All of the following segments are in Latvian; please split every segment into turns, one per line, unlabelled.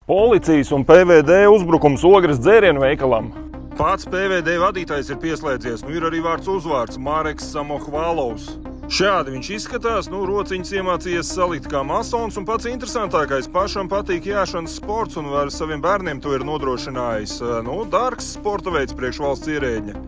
Policijas un PVD uzbrukums Ogres dzērienu veikalam. Pats PVD vadītājs ir pieslēdzies, ir arī vārds uzvārds Mareks Samohvalovs. Šādi viņš izskatās, rociņas iemācījies salikt kā masons, un pats interesantākais, pašam patīk jāšanas sports, un ar saviem bērniem to ir nodrošinājis. Dārgs sporta veids priekš valsts ierēģņa.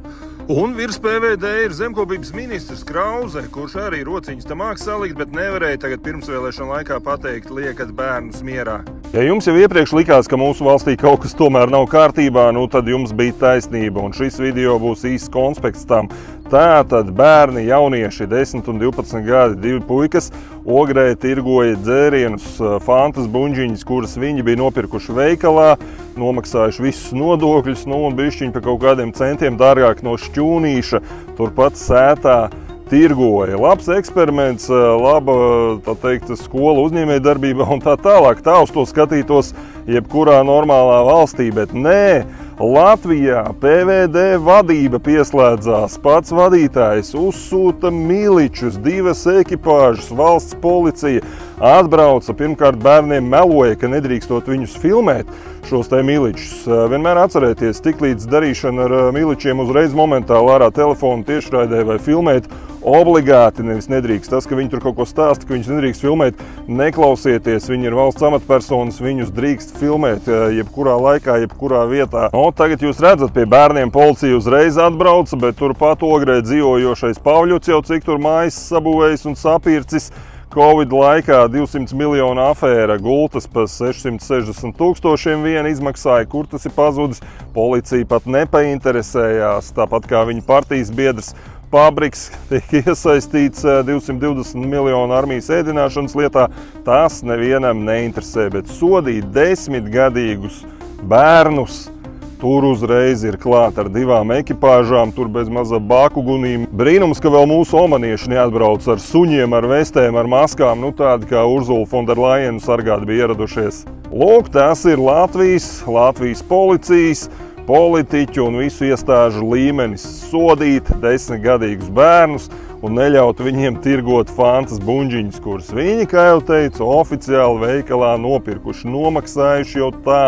Un virs PVD ir zemkopības ministrs Krause, kurš arī rociņas tam māk salikt, bet nevarēja tagad pirmsvēlēšana laikā pateikt, liekat bērnus mierā. Ja jums jau iepriekš likās, ka mūsu valstī kaut kas tomēr nav kārtībā, tad jums bija taisnība, un šis video būs īsts konspekts tam. Tātad bērni, jaunieši, 10 un 12 gadi, 2 puikas, Ogrē tirgoja dzērienus, fantas buņģiņas, kuras viņi bija nopirkuši veikalā, nomaksājuši visus nodokļus, un bišķiņi pa kaut kādiem centiem dārgāk no šķūnīša, turpat sētā tirgoja. Labs eksperiments, laba, tā teikt, skola uzņēmējdarbībā un tā tālāk. Tā uz to skatītos jebkurā normālā valstī, bet nē, Latvijā PVD vadība pieslēdzās, pats vadītājs uzsūta miličus, 2 ekipāžas, valsts policija atbrauca, pirmkārt bērniem meloja, ka nedrīkstot viņus filmēt, šos te miličus. Vienmēr atcerēties, tiklīdz darīšana ar miličiem uzreiz momentāli ārā telefonu tiešraidē vai filmēt, obligāti nevis nedrīkst. Tas, ka viņi tur kaut ko stāsta, ka viņus nedrīkst filmēt, neklausieties, viņi ir valsts amatpersonas, viņus drīkst filmēt jebkurā laikā, jebkurā vietā. Tagad jūs redzat, pie bērniem policija uzreiz atbrauca, bet turpat Ogrē dzīvojošais Pavļuts jau cik tur mājas sabūvējis un sapircis. Covid laikā 200 miljonu afēra, gultas pa 660 000 vien izmaksāja, kur tas ir pazudis. Policija pat nepainteresējās, tāpat kā viņa partijas biedrs Pabriks tiek iesaistīts 220 miljonu armijas ēdināšanas lietā. Tas nevienam neinteresē, bet sodīt 10-gadīgus bērnus, tur uzreiz ir klāt ar 2 ekipāžām, tur bez maza bākugunīm. Brīnums, ka vēl mūsu omanieši neatbrauc ar suņiem, ar vestēm, ar maskām, tādi kā Urzula Fonderlajenu sargāti bija ieradušies. Lūk, tas ir Latvijas policijas, politiķu un visu iestāžu līmenis sodīt 10-gadīgus bērnus un neļaut viņiem tirgot fantas buņģiņas, kuras viņi, kā jau teicu, oficiāli veikalā nopirkuši, nomaksājuši jau tā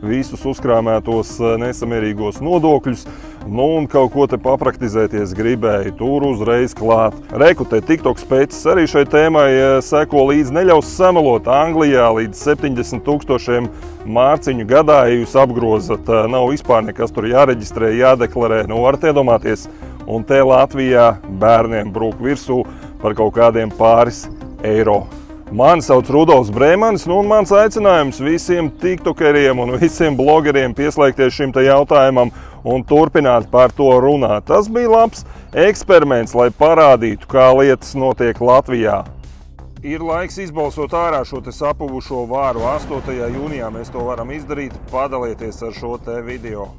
visus uzkrāmētos nesamierīgos nodokļus, un kaut ko te papraktizēties gribēja, tur uzreiz klāt. Reku, te TikTok specis arī šai tēmai seko līdzi, neļaus samelot. Anglijā līdz 70 000 mārciņu gadā, ja jūs apgrozat, nav vispār nekas tur jāreģistrē, jādeklarē, varat iedomāties. Un te Latvijā bērniem brūk virsū par kaut kādiem pāris eiro. Mani sauc Rudolfs Brēmanis, un mans aicinājums visiem tiktokeriem un visiem blogeriem pieslēgties šim te jautājumam un turpināt par to runāt. Tas bija labs eksperiments, lai parādītu, kā lietas notiek Latvijā. Ir laiks izbalsot ārā šo te sapuvušo vāru. 8. jūnijā mēs to varam izdarīt. Padalieties ar šo te video.